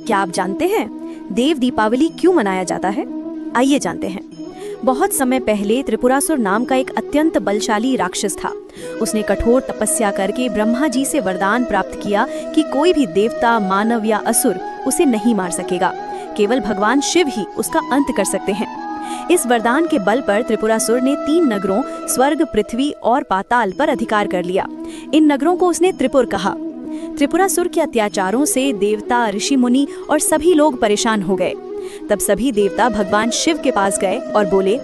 क्या आप जानते हैं देव दीपावली क्यों मनाया जाता है? आइए जानते हैं। बहुत समय पहले त्रिपुरासुर नाम का एक अत्यंत बलशाली राक्षस था। उसने कठोर तपस्या करके ब्रह्मा जी से वरदान प्राप्त किया कि कोई भी देवता, मानव या असुर उसे नहीं मार सकेगा। केवल भगवान शिव ही उसका अंत कर सकते हैं। इस वरदान के बल पर त्रिपुरासुर ने 3 नगरों स्वर्ग, पृथ्वी और पाताल पर अधिकार कर लिया। इन नगरों को उसने त्रिपुर कहा। त्रिपुरासुर के अत्याचारों से देवता, ऋषि मुनि और सभी लोग परेशान हो गए। तब सभी देवता भगवान शिव के पास गए और बोले,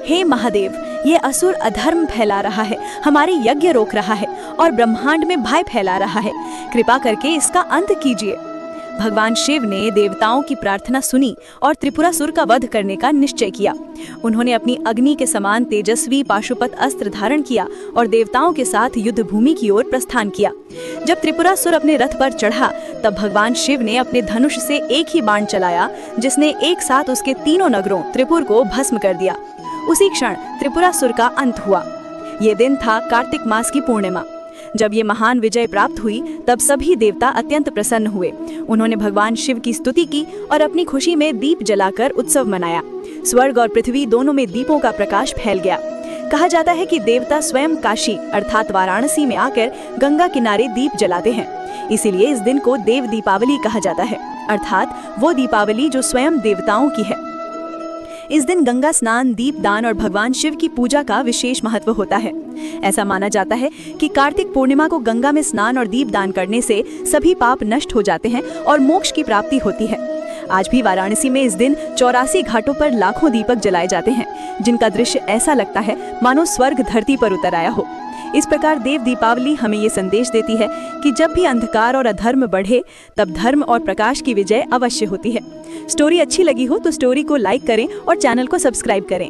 हे महादेव, ये असुर अधर्म फैला रहा है, हमारे यज्ञ रोक रहा है और ब्रह्मांड में भय फैला रहा है। कृपा करके इसका अंत कीजिए। भगवान शिव ने देवताओं की प्रार्थना सुनी और त्रिपुरासुर का वध करने का निश्चय किया। उन्होंने अपनी अग्नि के समान तेजस्वी पाशुपत अस्त्र धारण किया और देवताओं के साथ युद्ध भूमि की ओर प्रस्थान किया। जब त्रिपुरासुर अपने रथ पर चढ़ा तब भगवान शिव ने अपने धनुष से एक ही बाण चलाया, जिसने एक साथ उसके 3 नगरों त्रिपुर को भस्म कर दिया। उसी क्षण त्रिपुरासुर का अंत हुआ। ये दिन था कार्तिक मास की पूर्णिमा। जब ये महान विजय प्राप्त हुई तब सभी देवता अत्यंत प्रसन्न हुए। उन्होंने भगवान शिव की स्तुति की और अपनी खुशी में दीप जलाकर उत्सव मनाया। स्वर्ग और पृथ्वी दोनों में दीपों का प्रकाश फैल गया। कहा जाता है कि देवता स्वयं काशी अर्थात वाराणसी में आकर गंगा किनारे दीप जलाते हैं। इसीलिए इस दिन को देव दीपावली कहा जाता है, अर्थात वो दीपावली जो स्वयं देवताओं की है। इस दिन गंगा स्नान, दीप दान और भगवान शिव की पूजा का विशेष महत्व होता है। ऐसा माना जाता है कि कार्तिक पूर्णिमा को गंगा में स्नान और दीप दान करने से सभी पाप नष्ट हो जाते हैं और मोक्ष की प्राप्ति होती है। आज भी वाराणसी में इस दिन 84 घाटों पर लाखों दीपक जलाए जाते हैं, जिनका दृश्य ऐसा लगता है मानो स्वर्ग धरती पर उतर आया हो। इस प्रकार देव दीपावली हमें ये संदेश देती है कि जब भी अंधकार और अधर्म बढ़े तब धर्म और प्रकाश की विजय अवश्य होती है। स्टोरी अच्छी लगी हो तो स्टोरी को लाइक करें और चैनल को सब्सक्राइब करें।